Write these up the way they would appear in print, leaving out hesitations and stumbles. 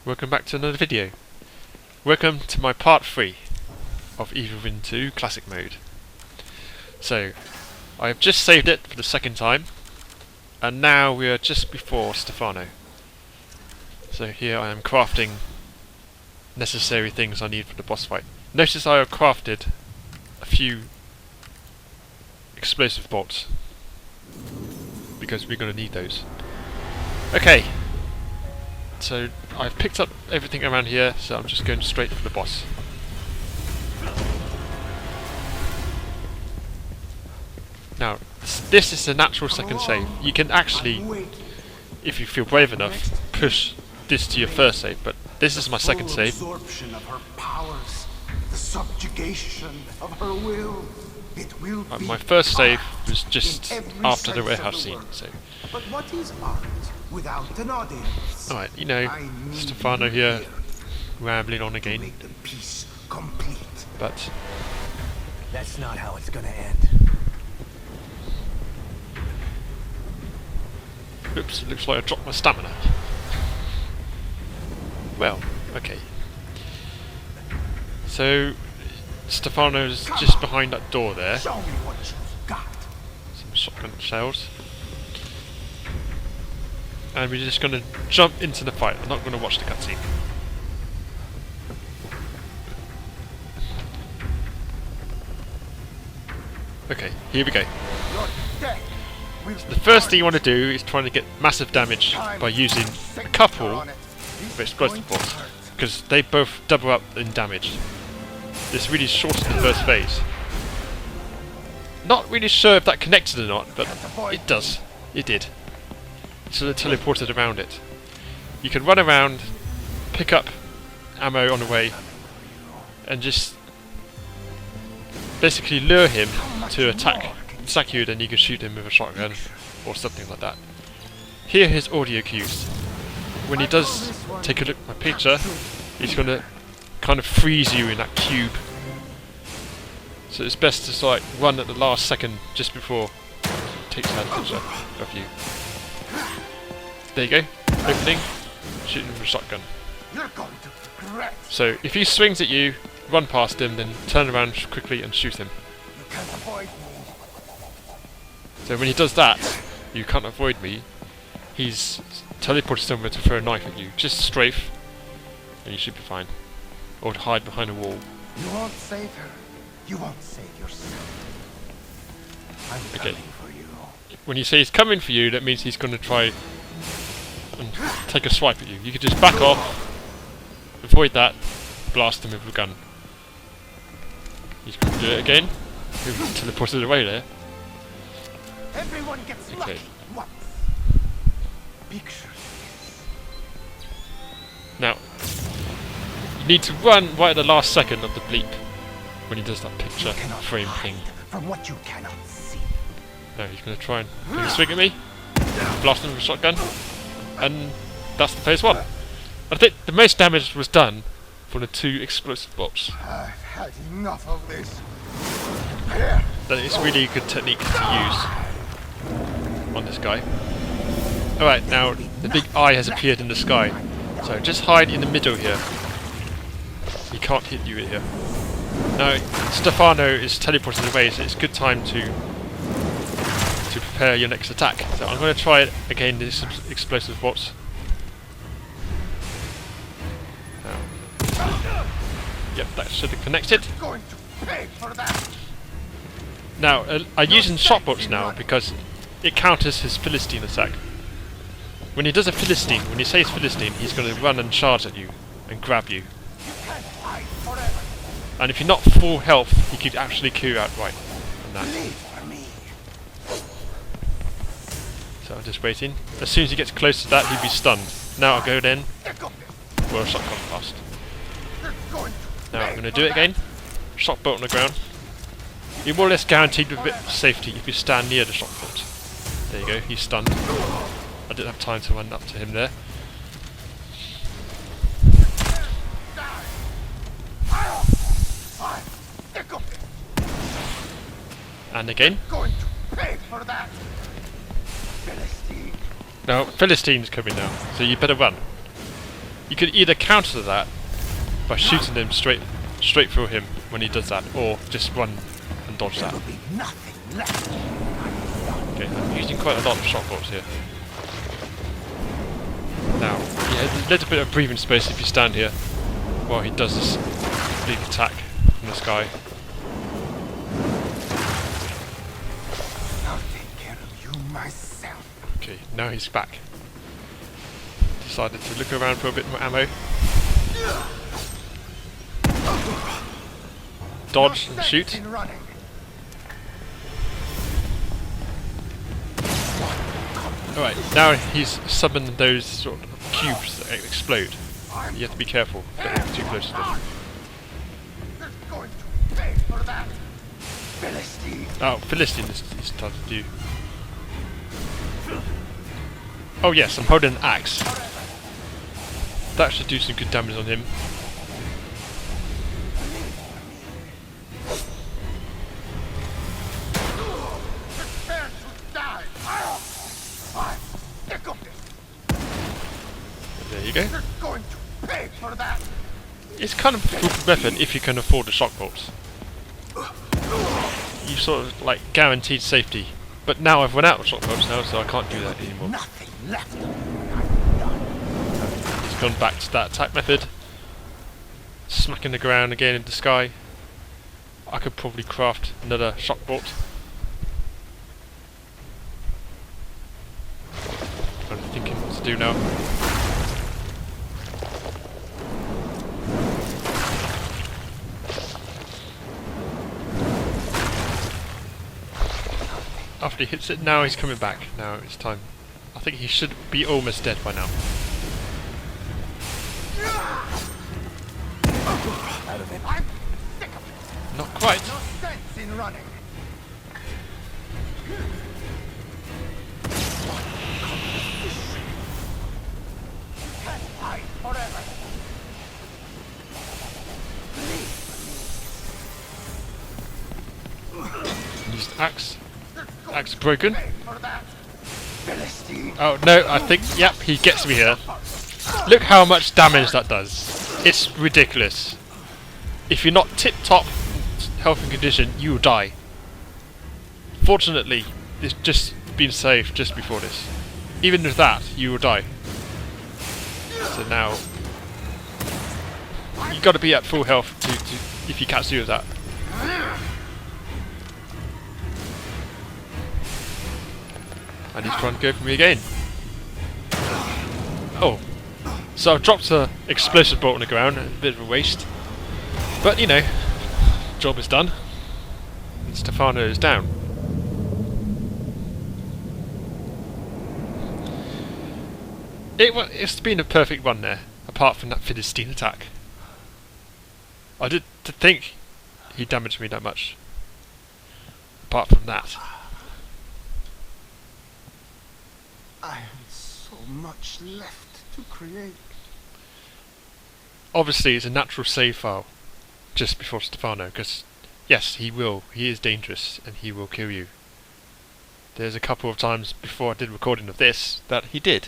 welcome back to another video. Welcome to my part 3 of Evil Within 2 Classic Mode. So, I have just saved it for the second time, and now we are just before Stefano. So here I am crafting necessary things I need for the boss fight. Notice I have crafted a few explosive bolts, because we're going to need those. Okay. So I've picked up everything around here, so I'm just going straight for the boss. Now, this is a natural second save. You can actually, if you feel brave enough, push this to your first save, but this is my second save. Absorption of her powers, the subjugation of her will. It will be My first save was art just in every after the sense warehouse of scene, word. so. But what is art without an audience? Alright, you know, I need Stefano you here, rambling on to again, make the piece complete. but That's not how it's gonna end. oops, it looks like I dropped my stamina. Well, okay. So, Stefano's just behind that door there. Show me what you've got. Some shotgun shells. And we're just going to jump into the fight. I'm not going to watch the cutscene. Okay, here we go. Your death will So the first thing you want to do is trying to get massive damage by using a couple of explosive bolts, because they both double up in damage. This really shortens the first phase. Not really sure if that connected or not, but it does. It did. So it teleported around it. You can run around, pick up ammo on the way, and just basically lure him to attack you, then you can shoot him with a shotgun or something like that. Here are his audio cues. When he does take a look at my picture, he's going to kind of freeze you in that cube. So it's best to like run at the last second just before he takes that picture of you. There you go. Opening, shooting with a shotgun. You're going to regret. So if he swings at you, run past him, then turn around quickly and shoot him. You can't avoid me. So when he does that, you can't avoid me. He's teleported somewhere to throw a knife at you. Just strafe, and you should be fine. Or hide behind a wall. You won't save her. You won't save yourself. I'm Okay. coming for you. When you say he's coming for you, that means he's going to try and take a swipe at you. You could just back off, avoid that, blast him with a gun. He's going to do it again. He teleported away there. Everyone gets Okay. lucky once. Picture this. Now, you need to run right at the last second of the bleep when he does that picture You cannot frame hide thing. from what you cannot see. No, he's going to try and take a swing at me, blast him with a shotgun, and that's the phase one. I think the most damage was done from the 2 explosive bolts. I've had enough of this. Here. That is really a good technique to use on this guy. Alright, now the big eye has appeared in the sky, so just hide in the middle here. He can't hit you here. Now, Stefano is teleported away, so it's a good time to prepare your next attack. So I'm going to try it again, this explosive bolts. Now, yep, that should have connected. Going to pay for that. Now, I'm using shot bolts now because it counters his Philistine attack. When he does a Philistine, when he says Philistine, he's going to run and charge at you and grab you. You can't hide forever. And if you're not full health, he could actually kill you outright from that. Leave for me. So I'm just waiting. As soon as he gets close to that, he'll be stunned. Now I'll go then. Well, a shotgun blast. You're going to Now I'm pay going to for do it that. again. Shot bolt on the ground. You're more or less guaranteed with a bit of safety if you stand near the shot bolt. There you go, he's stunned. I didn't have time to run up to him there. And again. Going to pay for that. Philistine. Now, Philistine's coming now, so you better run. You could either counter that by shooting him straight through him when he does that, or just run and dodge that. There'll be nothing left. Okay, I'm using quite a lot of shock bolts here. Now, yeah, there's a little bit of breathing space if you stand here while he does this big attack from the sky. I'll take care of you myself. Okay, now he's back. Decided to look around for a bit more ammo. Dodge and shoot. In running. Alright, now he's summoned those sort of cubes that explode. You have to be careful, don't get too close to them. They're going to pay for that. Philistine. Oh, Philistine is time to do. Oh yes, I'm holding an axe. That should do some good damage on him. Prepare to die. I'm sick of it. There you go. They're going to pay for that. It's kind of a foolproof method if you can afford the shock bolts. You sort of like guaranteed safety. But now I've run out of shock bolts now, so I can't do that anymore. Nothing left. He's gone back to that attack method. Smacking the ground again in the sky. I could probably craft another shock bolt. I'm thinking what to do now. After he hits it, now he's coming back. Now it's time. I think he should be almost dead by now. Out of it. I'm sick of it. Not quite. No sense in running. Can't hide forever. Used axe. Axe broken. Pay for that. Philistine. Oh no, I think, yep, he gets me here. Look how much damage that does. It's ridiculous. If you're not tip-top health and condition, you will die. Fortunately, it's just been saved just before this. Even with that, you will die. So now, you got to be at full health to if you can't do with that. And he's trying to go for me again. Oh. So I've dropped an explosive bolt on the ground, a bit of a waste. But you know, job is done. And Stefano is down. It's been a perfect run there, apart from that Philistine attack. I did think he damaged me that much. Apart from that. I have so much left to create. Obviously, it's a natural save file just before Stefano, because yes, he is dangerous and he will kill you. There's a couple of times before I did recording of this that he did.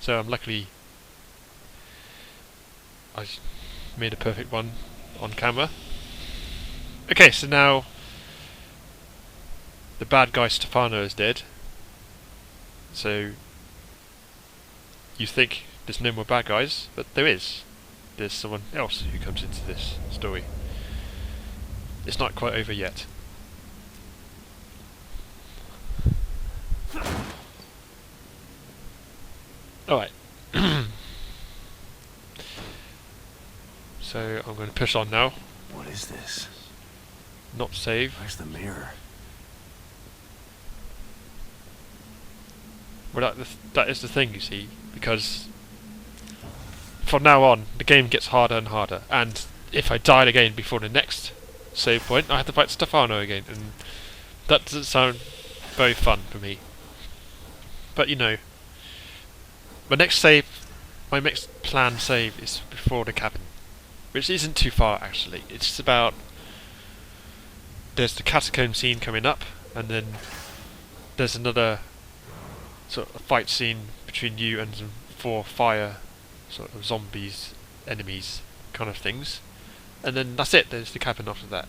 So I'm luckily I made a perfect one on camera. Okay, so now the bad guy Stefano is dead. So you think there's no more bad guys, but there is. There's someone else who comes into this story. It's not quite over yet. Alright. So I'm going to push on now. What is this? Not save. Where's the mirror? Well, that is the thing, you see, because from now on the game gets harder and harder, and if I died again before the next save point, I have to fight Stefano again, and that doesn't sound very fun for me. But you know, my next planned save is before the cabin, which isn't too far actually. It's about, there's the catacomb scene coming up, and then there's another sort of fight scene between you and some 4 fire sort of zombies, enemies kind of things. And then that's it, there's the cabin after that.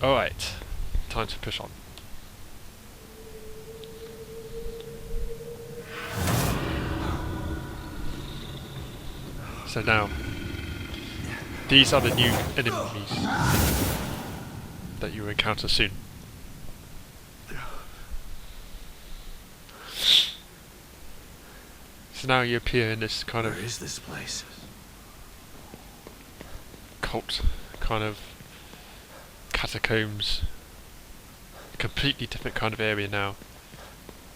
Alright, time to push on. So now, these are the new enemies that you will encounter soon. So now you appear in this kind of... Where is this place? Cult kind of catacombs. A completely different kind of area now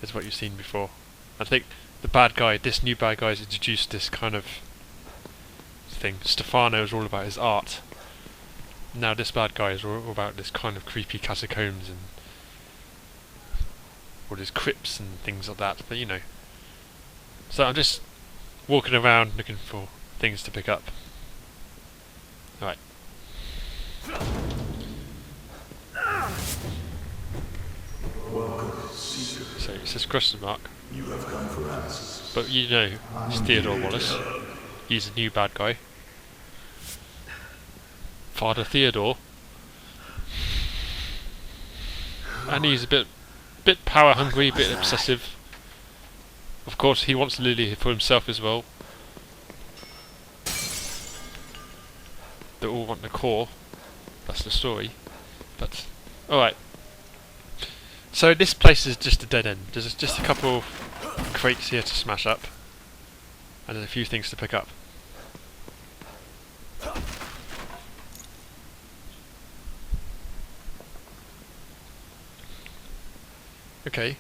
is what you've seen before. I think the bad guy, this new bad guy, has introduced this kind of thing. Stefano is all about his art. Now this bad guy is all about this kind of creepy catacombs and all these crypts and things like that, but you know. So I'm just walking around looking for things to pick up. Alright. So it says question mark. You have come for answers. But you know, it's Theodore Wallace. He's a new bad guy. Father Theodore. And he's a bit power hungry, a bit obsessive. Of course, he wants Lily for himself as well. They all want the core. That's the story. But alright. So this place is just a dead end. There's just a couple of crates here to smash up. And there's a few things to pick up. Okay.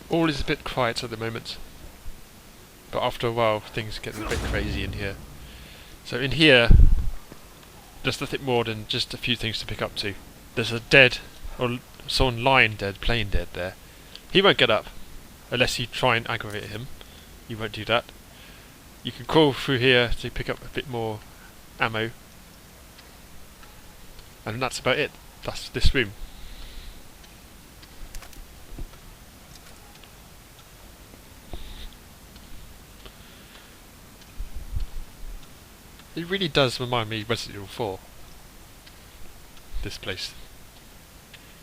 All is a bit quiet at the moment, but after a while things get a bit crazy in here. So in here, there's nothing more than just a few things to pick up to. There's a dead, or someone lying dead, playing dead there. He won't get up, unless you try and aggravate him. You won't do that. You can crawl through here to pick up a bit more ammo. And that's about it. That's this room. It really does remind me of Resident Evil 4. This place.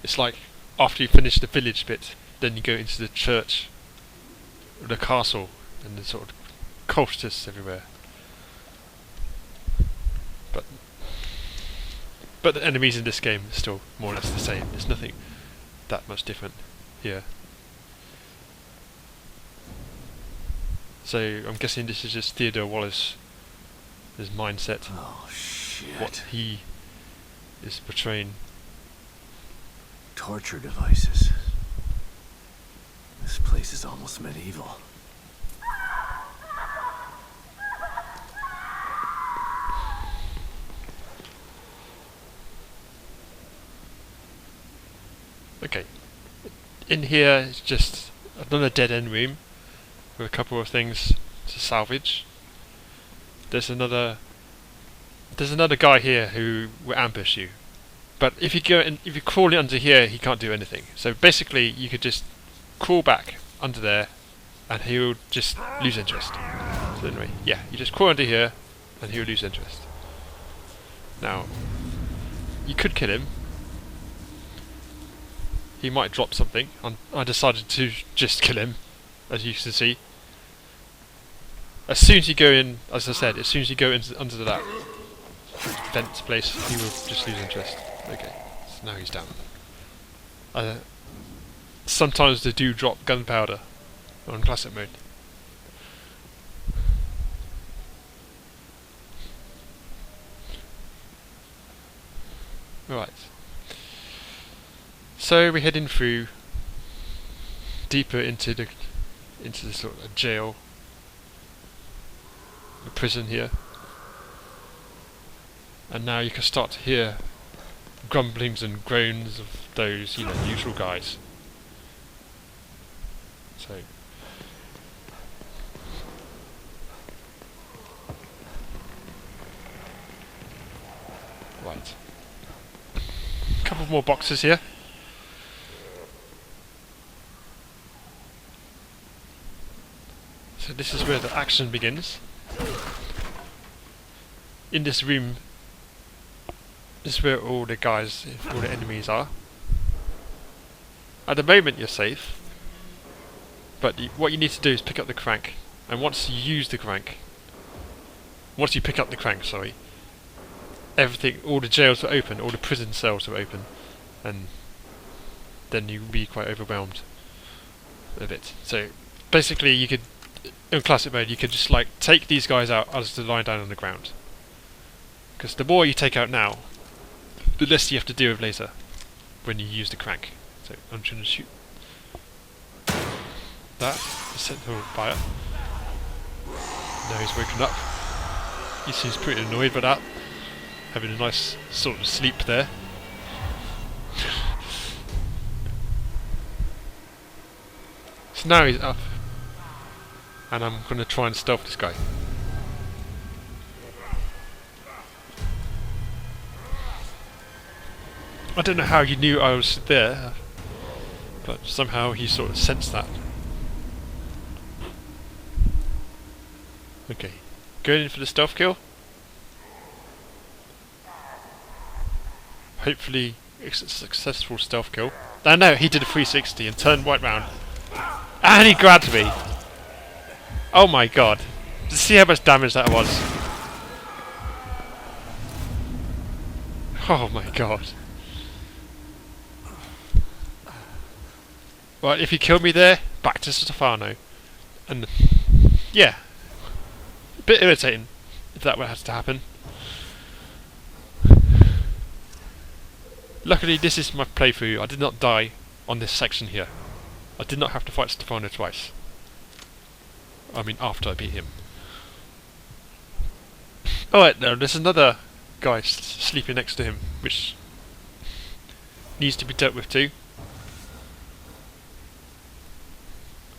It's like after you finish the village bit, then you go into the church, or the castle, and there's sort of cultists everywhere. But the enemies in this game are still more or less the same. There's nothing that much different here. So I'm guessing this is just Theodore Wallace. His mindset, Oh shit. what he is portraying. Torture devices. This place is almost medieval. Okay. In here it's just another dead end room with a couple of things to salvage. There's another guy here who will ambush you. But if you crawl in under here, he can't do anything. So basically you could just crawl back under there and he'll just lose interest. So anyway, yeah, you just crawl under here and he'll lose interest. Now, you could kill him. He might drop something. I decided to just kill him, as you can see. As soon as you go in, as I said, as soon as you go under that vent place, he will just lose interest. Okay, so now he's down. Sometimes they do drop gunpowder on classic mode. Right. So we're heading through deeper into the sort of jail. The prison here, and now you can start to hear grumblings and groans of those, you know, usual guys. So Right. Couple more boxes here. So this is where the action begins. In this room, this is where all the guys, all the enemies are. At the moment you're safe, but what you need to do is pick up the crank, and once you use the crank, once you pick up the crank, sorry, everything, all the jails are open, all the prison cells are open, and then you'll be quite overwhelmed a bit. So basically you could, in classic mode, you could just like take these guys out as they're lying down on the ground. Because the more you take out now, the less you have to deal with later when you use the crank. So I'm trying to shoot that, the sentinel fire. Now he's woken up. He seems pretty annoyed by that. Having a nice sort of sleep there. So now he's up. And I'm going to try and stealth this guy. I don't know how he knew I was there, but somehow he sort of sensed that. Okay, going in for the stealth kill. Hopefully it's a successful stealth kill. Oh no, he did a 360 and turned right round. And he grabbed me! Oh my god. Did you see how much damage that was? Oh my god. Right, if he killed me there, back to Stefano. And yeah. A bit irritating if that were to happen. Luckily this is my playthrough. I did not die on this section here. I did not have to fight Stefano twice. I mean after I beat him. Alright, now there's another guy sleeping next to him, which needs to be dealt with too.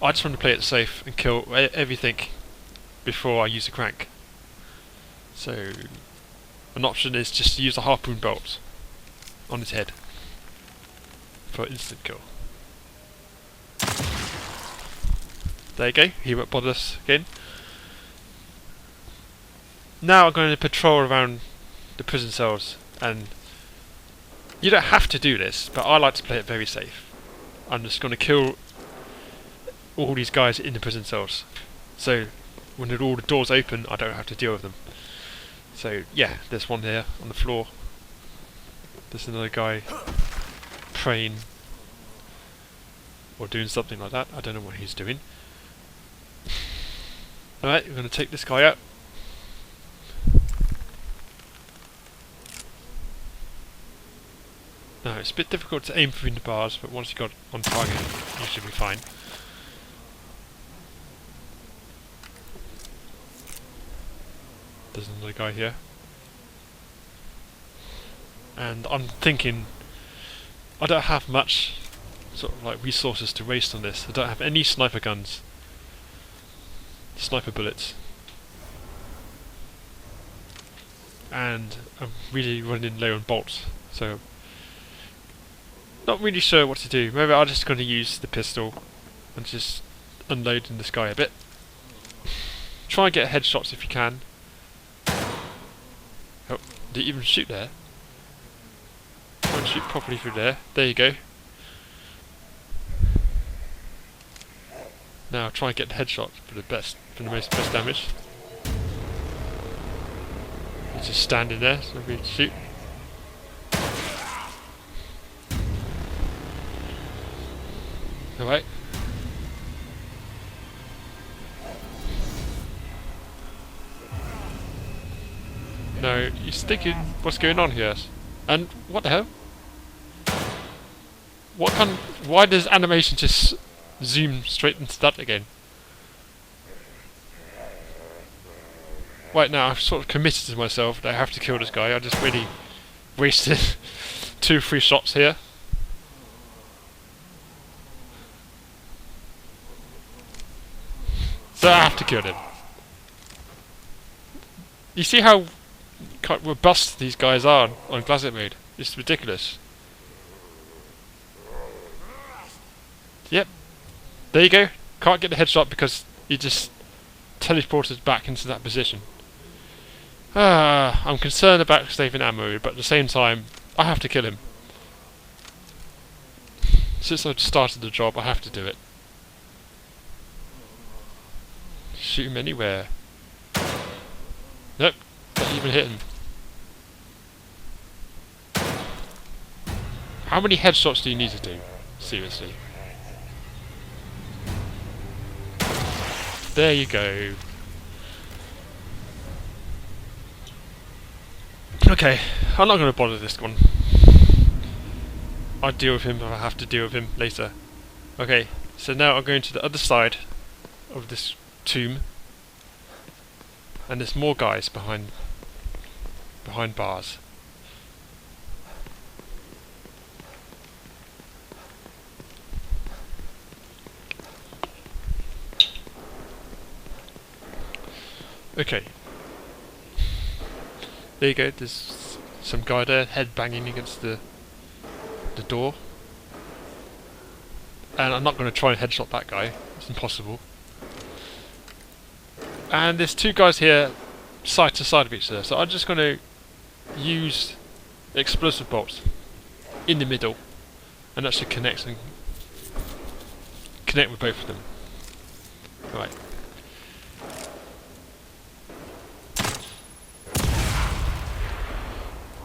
I just want to play it safe and kill everything before I use the crank. So an option is just to use a harpoon bolt on his head for instant kill. There you go, he won't bother us again. Now I'm going to patrol around the prison cells, and you don't have to do this, but I like to play it very safe. I'm just going to kill all these guys in the prison cells, so when all the doors open I don't have to deal with them. So yeah, there's one here on the floor. There's another guy praying or doing something like that. I don't know what he's doing. Alright, we're going to take this guy out. Now it's a bit difficult to aim between the bars, but once you got on target you should be fine. There's another guy here. And I'm thinking I don't have much sort of like resources to waste on this. I don't have any sniper guns. Sniper bullets. And I'm really running low on bolts, so not really sure what to do. Maybe I'm just going to use the pistol and just unload in this guy a bit. Try and get headshots if you can. Oh, did you even shoot there? Try and shoot properly through there. There you go. Now try and get the headshot for the best damage. He's just standing there, so we shoot. Alright. No, he's thinking, what's going on here? And what the hell? Why does animation just zoom straight into that again? Right now, I've sort of committed to myself that I have to kill this guy. I just really wasted 2-3 shots here. So I have to kill him. You see how how robust these guys are on classic mode. It's ridiculous. Yep. There you go. Can't get the headshot because he just teleported back into that position. I'm concerned about saving ammo, but at the same time, I have to kill him. Since I've started the job, I have to do it. Shoot him anywhere. Nope, not even hit him. How many headshots do you need to do? Seriously. There you go. Okay, I'm not going to bother this one. I'll deal with him if I have to deal with him later. Okay, so now I'm going to the other side of this tomb. And there's more guys behind bars. Okay. There you go, there's some guy there, head banging against the door. And I'm not going to try and headshot that guy, it's impossible. And there's two guys here, side to side of each other, so I'm just going to use explosive bolts in the middle, and that should connect with both of them. Right.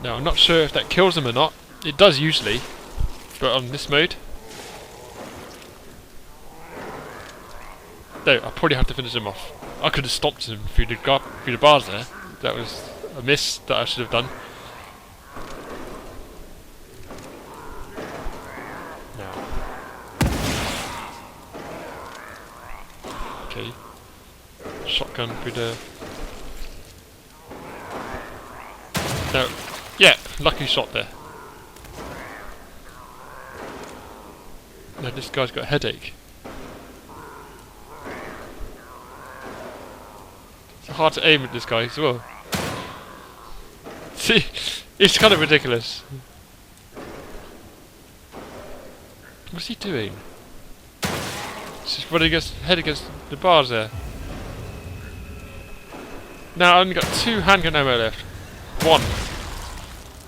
Now I'm not sure if that kills them or not. It does usually, but on this mode, no, I probably have to finish him off. I could have stopped him through the bars there. That was a miss that I should have done. Now, okay, shotgun through the. No, yeah, lucky shot there. Now this guy's got a headache. It's hard to aim at this guy as well. See, it's kind of ridiculous. What's he doing? He's just running head against the bars there. Now I've only got 2 handgun ammo left. 1.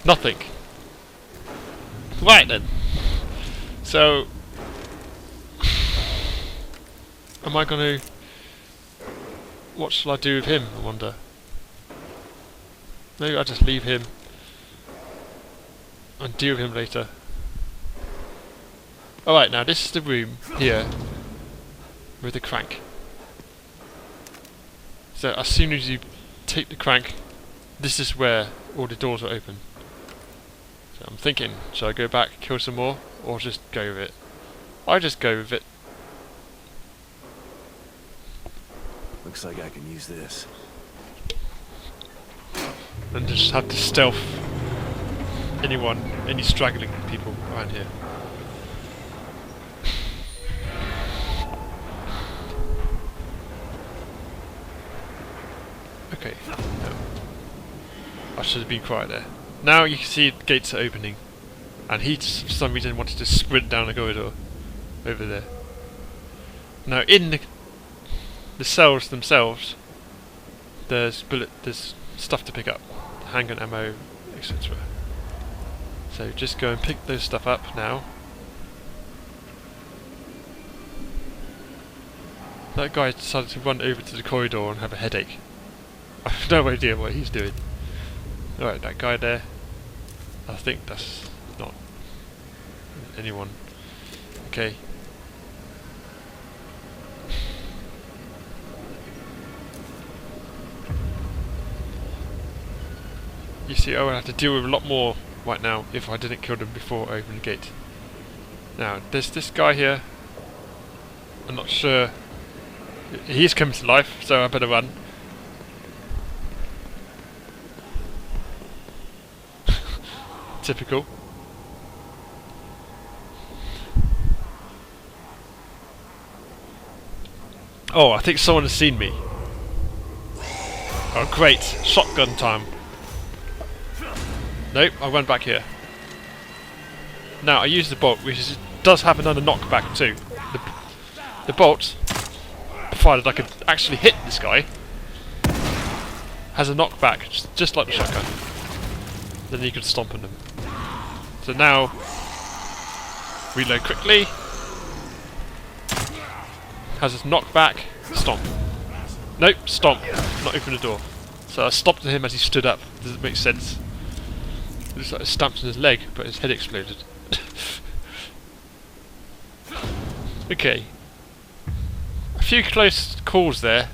Nothing. Right then. So, am I going to... What shall I do with him, I wonder? Maybe I'll just leave him and deal with him later. Alright, now this is the room here with the crank. So as soon as you take the crank, this is where all the doors are open. So I'm thinking, should I go back, kill some more, or just go with it? I just go with it. Looks like I can use this. And just have to stealth any straggling people around here. Okay, no. I should have been quiet there. Now you can see the gates are opening, and he just, for some reason wanted to sprint down the corridor over there. Now in the cells themselves, there's stuff to pick up, handgun ammo, etc. So just go and pick those stuff up now. That guy decided to run over to the corridor and have a headache. I have no idea what he's doing. Alright, that guy there, I think that's not anyone. Okay. You see, I would have to deal with a lot more right now if I didn't kill them before I opened the gate. Now, there's this guy here. I'm not sure. He's coming to life, so I better run. Typical. Oh, I think someone has seen me. Oh, great. Shotgun time. Nope, I went back here. Now I use the bolt, which does have another knockback too. The bolt, provided I could actually hit this guy, has a knockback, just like the shotgun. Then you can stomp on them. So now, reload quickly. Has this knockback, stomp. Nope, stomp. Not open the door. So I stomped him as he stood up. Does it make sense? It looks like I stamped on his leg, but his head exploded. Okay. A few close calls there.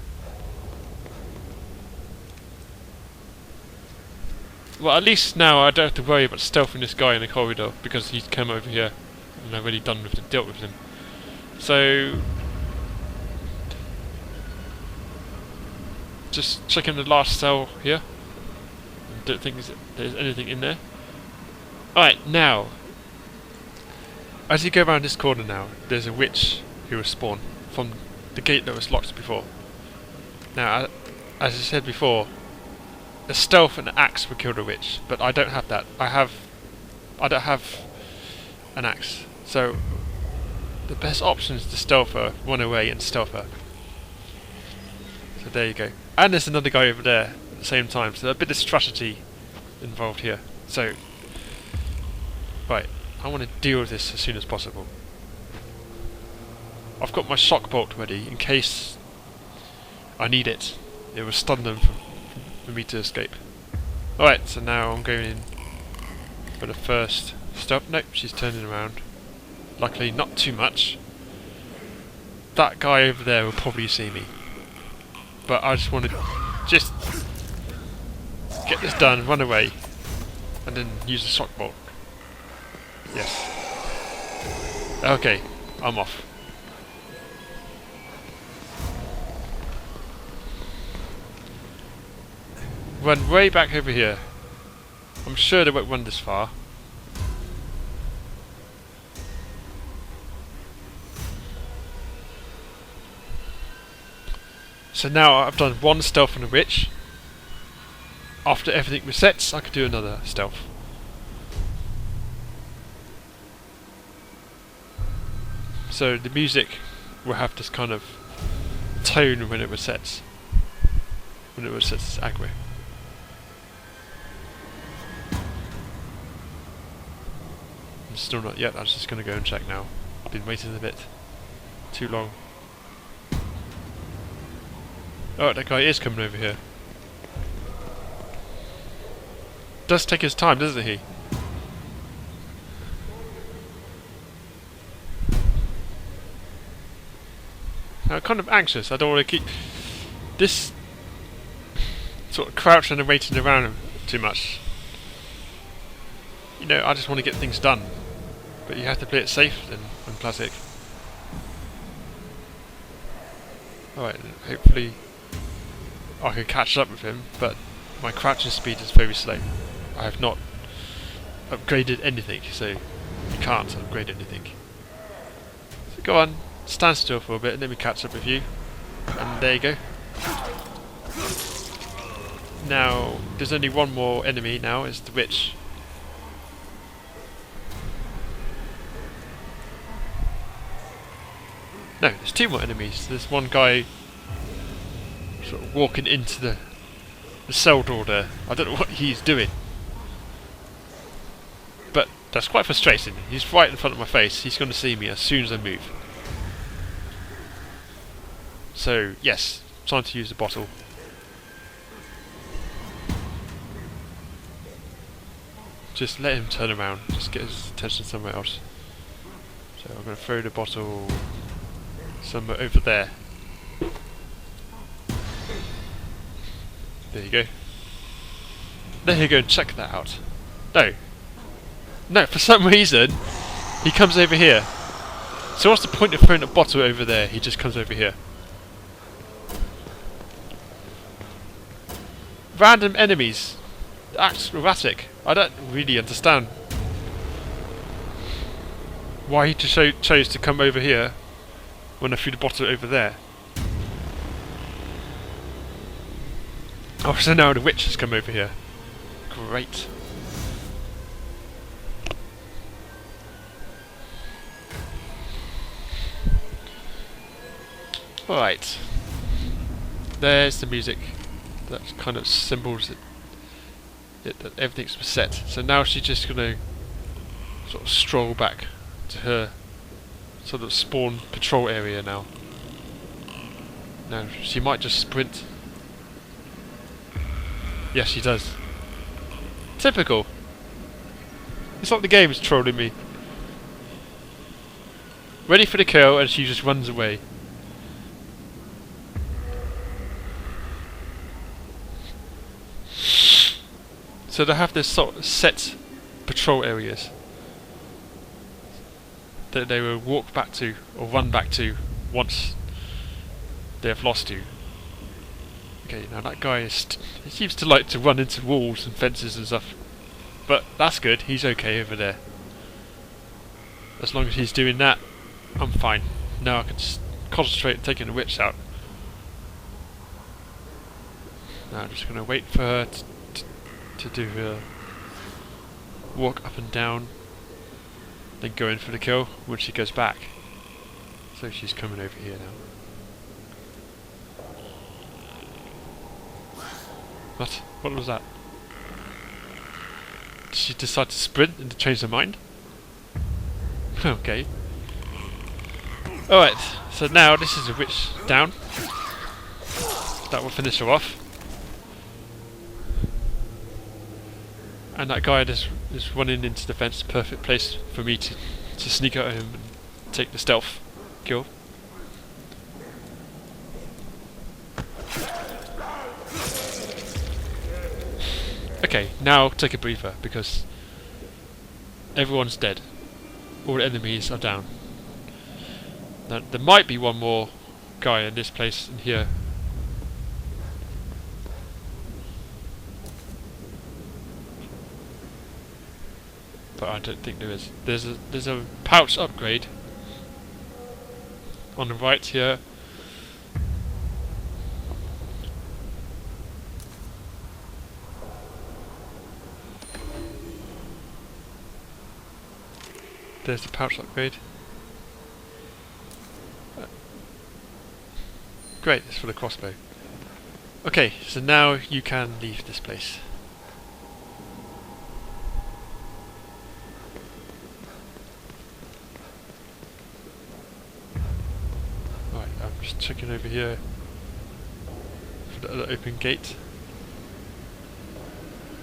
Well, at least now I don't have to worry about stealthing this guy in the corridor because he's come over here and I've already dealt with him. So, just checking the last cell here. Don't think there's anything in there. Alright, now, as you go around this corner now, there's a witch who will spawn from the gate that was locked before. Now, as I said before, a stealth and an axe would kill the witch, but I don't have that. I don't have an axe, so the best option is to stealth her, run away and stealth her. So there you go. And there's another guy over there at the same time, so there's a bit of strategy involved here. So, right, I want to deal with this as soon as possible. I've got my shock bolt ready in case I need it. It will stun them for me to escape. Alright, so now I'm going in for the first stop. Nope, she's turning around. Luckily, not too much. That guy over there will probably see me. But I just want to just get this done, run away, and then use the shock bolt. Yes. Okay, I'm off. Run way back over here. I'm sure they won't run this far. So now I've done one stealth on the witch. After everything resets, I could do another stealth. So the music will have this kind of tone when it resets. When it resets its aggro. Still not yet, I'm just going to go and check now. I've been waiting a bit too long. Oh, that guy is coming over here. Does take his time, doesn't he? I'm kind of anxious, I don't want to keep this sort of crouching and waiting around him too much. You know, I just want to get things done. But you have to play it safe then, on classic. Alright, hopefully I can catch up with him, but my crouching speed is very slow. I have not upgraded anything, so you can't upgrade anything. So go on, stand still for a bit and let me catch up with you. And there you go. Now, there's only one more enemy now, it's the witch. No, there's two more enemies. There's one guy sort of walking into the cell door there. I don't know what he's doing. But that's quite frustrating. He's right in front of my face. He's going to see me as soon as I move. So, yes, time to use the bottle. Just let him turn around. Just get his attention somewhere else. So I'm going to throw the bottle somewhere over there. There you go. There you go and check that out. No. No, for some reason, he comes over here. So what's the point of throwing a bottle over there? He just comes over here. Random enemies. Act erratic. I don't really understand why he chose to come over here when I threw the bottle over there. Oh, so now the witch has come over here. Great. Alright. There's the music. That kind of symbols that everything's set. So now she's just going to sort of stroll back to her sort of spawn patrol area now. Now she might just sprint. Yes, she does. Typical. It's like the game's trolling me. Ready for the kill, and she just runs away. So they have this sort of set patrol areas that they will walk back to or run back to once they have lost you. Okay, now that guy he seems to like to run into walls and fences and stuff, but that's good. He's okay over there. As long as he's doing that, I'm fine. Now I can just concentrate on taking the witch out. Now I'm just going to wait for her to do her walk up and down, then go in for the kill when she goes back. So she's coming over here now. What? What was that? Did she decide to sprint and to change her mind? Okay. Alright, so now this is a witch down. That will finish her off. And that guy is running into the fence, perfect place for me to sneak at him and take the stealth kill. Okay, now take a breather because everyone's dead. All the enemies are down. Now there might be one more guy in this place in here. But I don't think there is. There's a pouch upgrade on the right here. There's the pouch upgrade. Great, it's for the crossbow. Okay, so now you can leave this place. Right, I'm just checking over here for the other open gate.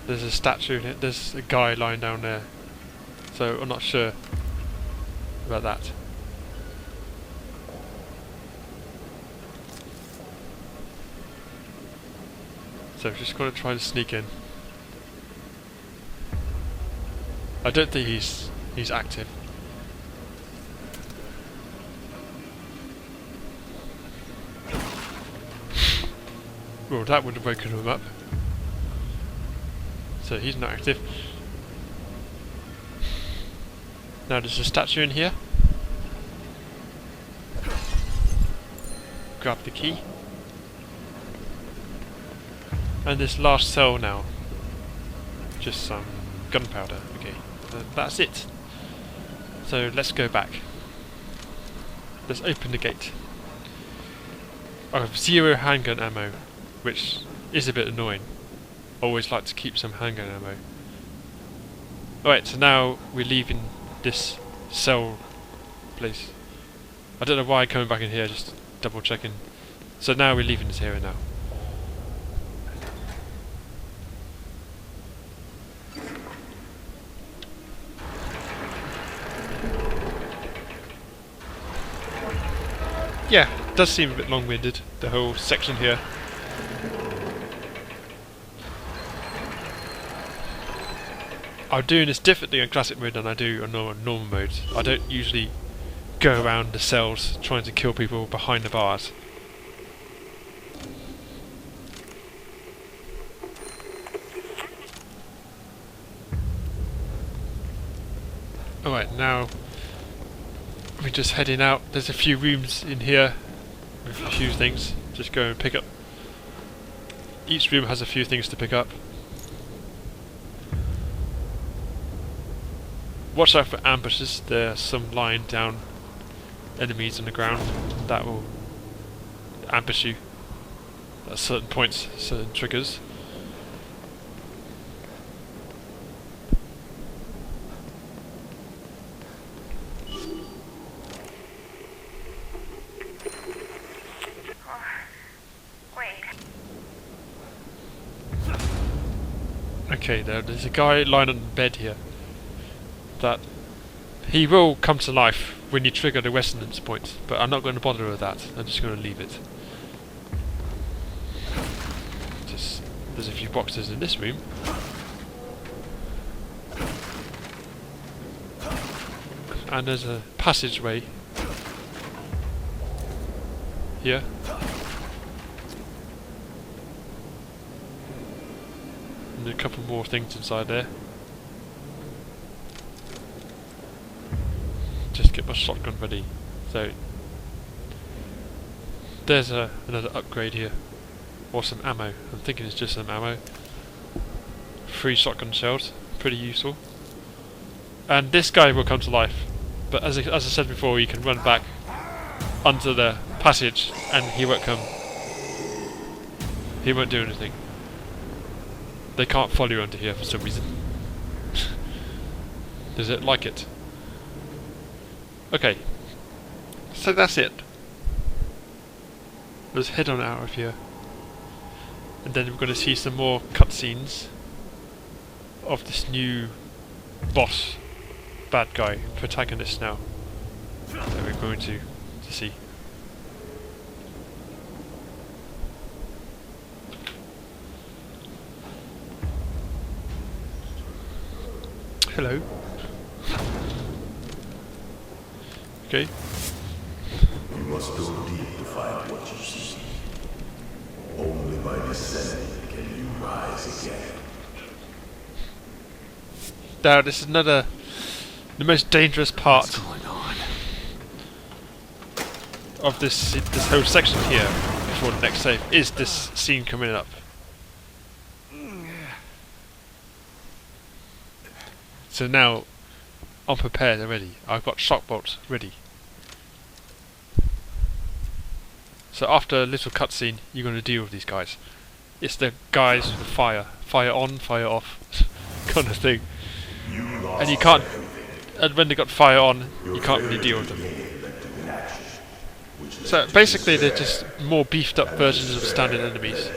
There's a statue in it, there's a guy lying down there. So I'm not sure about that. So I'm just going to try and sneak in. I don't think he's active. Well, that would have woken him up. So he's not active. Now there's a statue in here. Grab the key. And this last cell now. Just some gunpowder. Okay, that's it. So let's go back. Let's open the gate. I have 0 handgun ammo, which is a bit annoying. Always like to keep some handgun ammo. Alright, so now we're leaving this cell place. I don't know why I'm coming back in here, just double checking. So now we're leaving this area now. Yeah, it does seem a bit long-winded, the whole section here. I'm doing this differently on classic mode than I do on normal mode. I don't usually go around the cells trying to kill people behind the bars. Alright, now we're just heading out. There's a few rooms in here with a few things. Just go and pick up. Each room has a few things to pick up. Watch out for ambushes. There are some lying down enemies on the ground that will ambush you at certain points, certain triggers. Okay, there's a guy lying on the bed here. That he will come to life when you trigger the resonance point, but I'm not going to bother with that. I'm just going to leave it. There's a few boxes in this room. And there's a passageway here. And a couple more things inside there. Just get my shotgun ready. So there's another upgrade here. Or some ammo. I'm thinking it's just some ammo. 3 shotgun shells. Pretty useful. And this guy will come to life. But as I said before, you can run back onto the passage and he won't come. He won't do anything. They can't follow you under here for some reason. Does it like it? Okay. So that's it. Let's head on out of here. And then we're going to see some more cutscenes of this new boss, bad guy, protagonist now, that we're going to see. Hello. Okay. You must go deep to find what you seek. Only by descending can you rise again. Now, this is the most dangerous part of this whole section here before the next save is this scene coming up. So now I'm prepared already. I've got shock bolts ready. So after a little cutscene, you're going to deal with these guys. It's the guys with the fire on, fire off kind of thing. And you can't. And when they got fire on, you can't really deal with them. So basically, they're just more beefed up versions of standard enemies.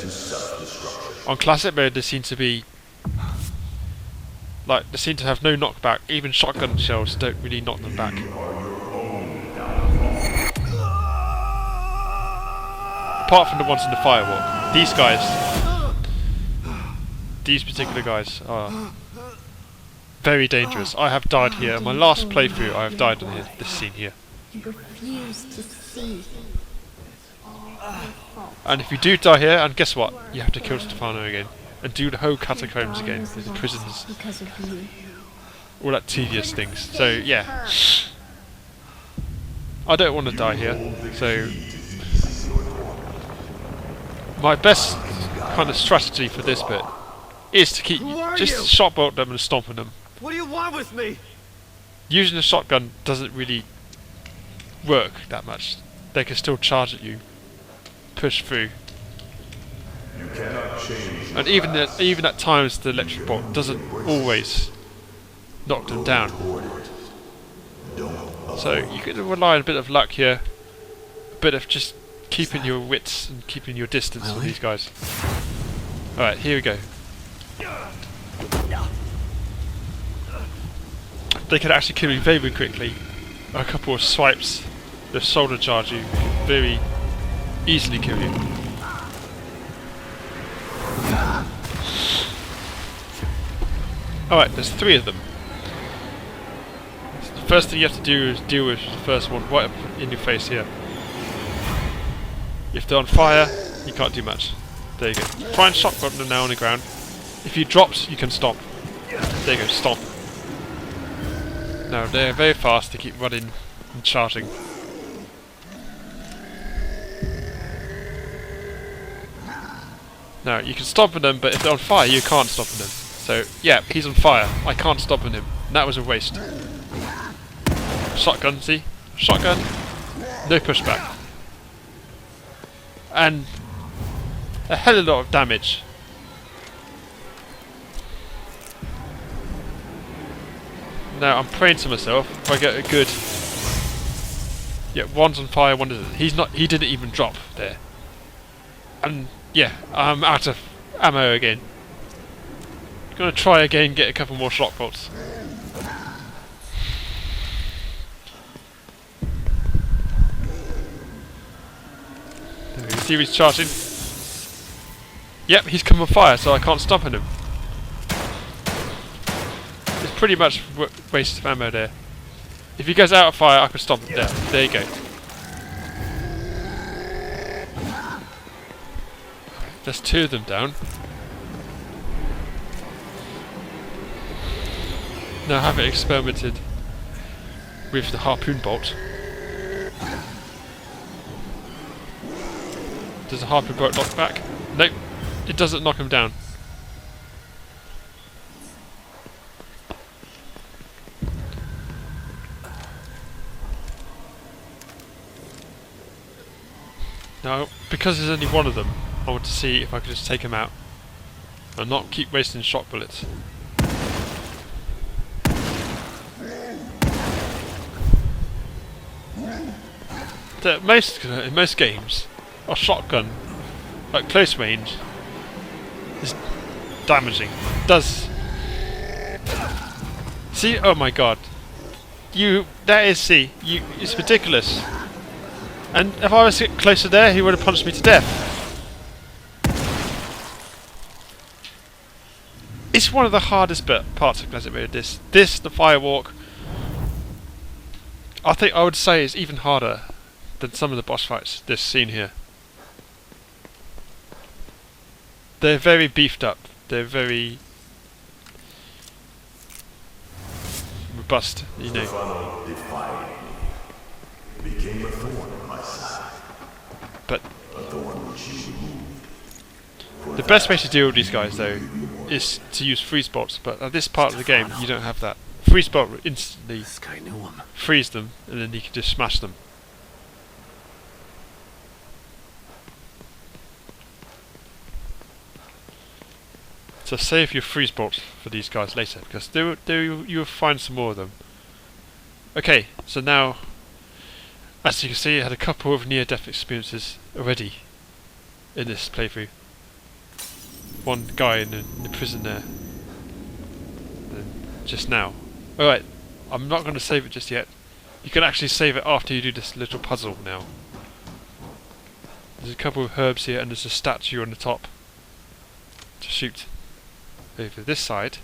On classic mode, they seem to be like they seem to have no knockback. Even shotgun shells don't really knock them back. Apart from the ones in the firewall, these guys, these particular guys are very dangerous. I have died here. In my last playthrough, I have died on here, this scene here. You refuse to see. And if you do die here, and guess what? You have to kill Stefano again. And do the whole catacombs again, the prisons, Because of you. all that tedious things. So, yeah. I don't want to die here, so my best kind of strategy for this bit is to keep just shotbolt them and stomping them. What do you want with me? Using a shotgun doesn't really work that much. They can still charge at you, push through, You cannot change. and even at times the electric bolt doesn't always knock them down. So you can rely on a bit of luck here, a bit of just keeping your wits and keeping your distance from these guys. Alright, here we go. They can actually kill you very, very quickly. A couple of swipes, the shoulder charge you, very easily kill you. Alright, there's 3 of them. So the first thing you have to do is deal with the first one right up in your face here. If they're on fire, you can't do much. There you go. Try and shotgun them now on the ground. If you dropped, you can stomp. There you go, stomp. Now they're very fast, they keep running and charging. Now you can stomp on them, but if they're on fire, you can't stomp on them. So yeah, he's on fire. I can't stop on him. That was a waste. Shotgun, see? Shotgun. No pushback. and a hell of a lot of damage. Now I'm praying to myself if I get a good. Yeah, one's on fire, one isn't. He didn't even drop there. And yeah, I'm out of ammo again. Gonna try again, get a couple more shock bolts. There we go, see he's charging. Yep, he's come on fire, so I can't stop him. It's pretty much waste of ammo there. If he goes out of fire, I can stop him there. There you go. There's 2 of them down. Now have it experimented with the harpoon bolt. Does the harpoon bolt knock back? Nope, it doesn't knock him down. Now, because there's only one of them, I want to see if I can just take him out and not keep wasting shot bullets. In most games, a shotgun at close range is damaging. Does see? Oh my god! It's ridiculous. And if I was closer there, he would have punched me to death. It's one of the hardest parts of Classic Mode. The firewalk. I would say is even harder than some of the boss fights this scene here. They're very beefed up. They're very robust, you know. Stefano defied me. Became a thorn in my side. But A thorn which you removed. the best way to deal with these guys, though, is to use freeze bolts. But at this part of the game, you don't have that. Freeze bolt will instantly This guy knew him. freeze them, and then you can just smash them. So save your freeze bolts for these guys later, because you'll find some more of them. Okay, so now, as you can see, I had a couple of near-death experiences already in this playthrough. One guy in the prison there, and just now. Alright, I'm not going to save it just yet. You can actually save it after you do this little puzzle now. There's a couple of herbs here, and there's a statue on the top to shoot over this side.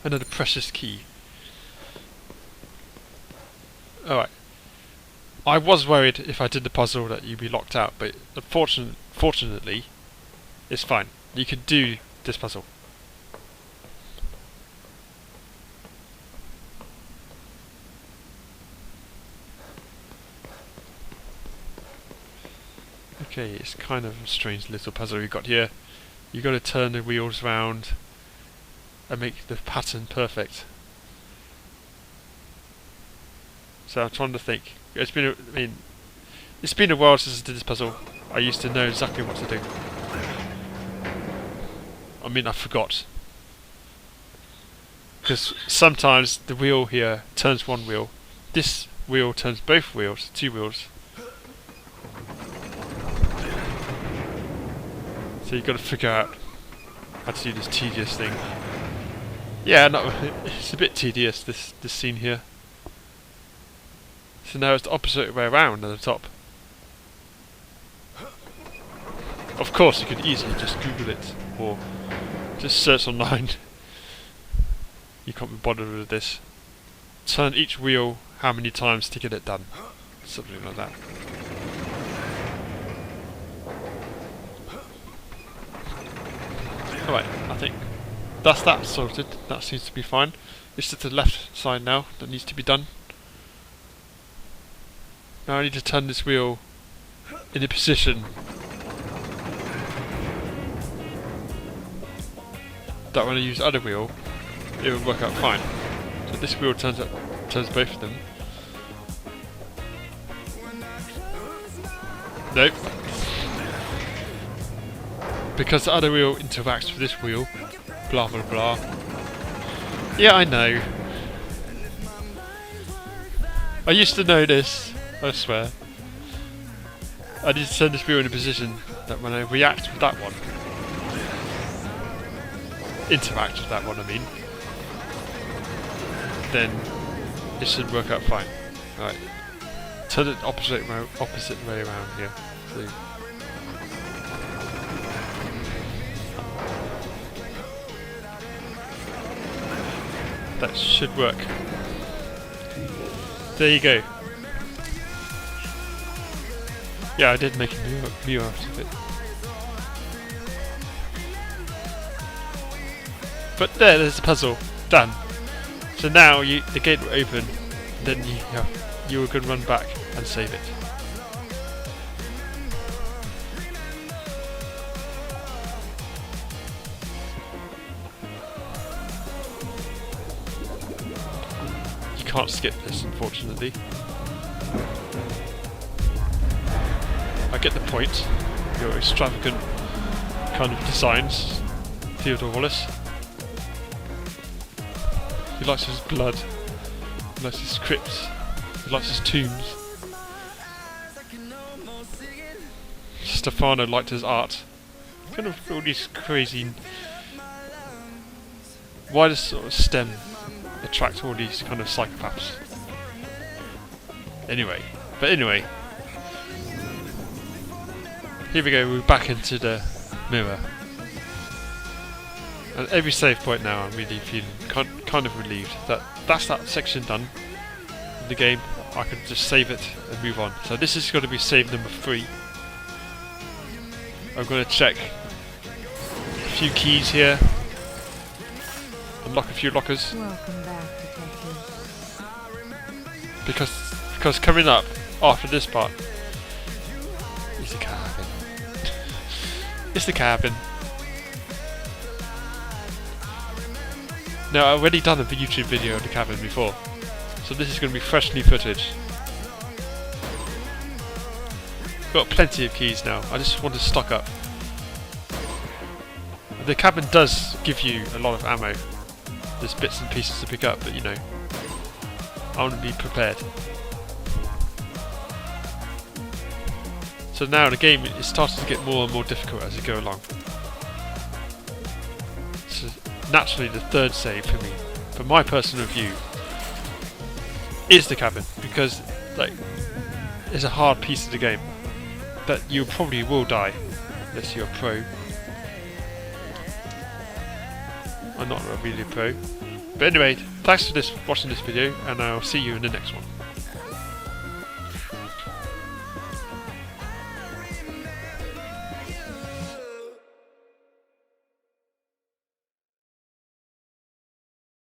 Another precious key. Alright. I was worried if I did the puzzle that you'd be locked out, but fortunately, it's fine. You can do this puzzle. Okay, it's kind of a strange little puzzle we've got here. You've got to turn the wheels round and make the pattern perfect. So I'm trying to think. It's been a while since I did this puzzle. I used to know exactly what to do. I forgot. Because sometimes the wheel here turns one wheel. This wheel turns both wheels, 2 wheels. So you've got to figure out how to do this tedious thing. Yeah, no, it's a bit tedious, this scene here. So now it's the opposite way around at the top. Of course, you could easily just Google it, or just search online. You can't be bothered with this. Turn each wheel how many times to get it done. Something like that. Alright, I think that's that sorted. That seems to be fine. It's to the left side now that needs to be done. Now I need to turn this wheel in a position that when I use the other wheel, it will work out fine. So but this wheel turns both of them. Nope. Because the other wheel interacts with this wheel. Blah blah blah. Yeah, I know. I used to know this, I swear. I need to turn this wheel in a position that when I react with that one, interact with that one, I mean, then it should work out fine. Right. Turn it opposite way around here. See. That should work. There you go. Yeah, I did make a Mew out of it. But there's the puzzle. Done. So now the gate will open, then you can run back and save it. You can't skip this, unfortunately. I get the point. Your extravagant kind of designs, Theodore Wallace. He likes his blood. He likes his crypts. He likes his tombs. Stefano liked his art. Kind of all these crazy. Why does sort of STEM attract all these kind of psychopaths? Anyway, here we go. We're back into the mirror. At every save point now, I'm really feeling kind of relieved that that's that section done in the game. I can just save it and move on. So this is going to be save number 3. I'm going to check a few keys here, unlock a few lockers. Welcome back, detective. Because coming up after this part is the cabin. It's the cabin. Now, I've already done a YouTube video of the cabin before, so this is going to be fresh new footage. Got plenty of keys now, I just want to stock up. The cabin does give you a lot of ammo. There's bits and pieces to pick up, but you know, I want to be prepared. So now the game is starting to get more and more difficult as you go along. So naturally the third save for me, for my personal view, is the cabin, because like it's a hard piece of the game that you probably will die unless you're a pro. I'm not really a pro. But anyway, thanks for watching this video, and I'll see you in the next one.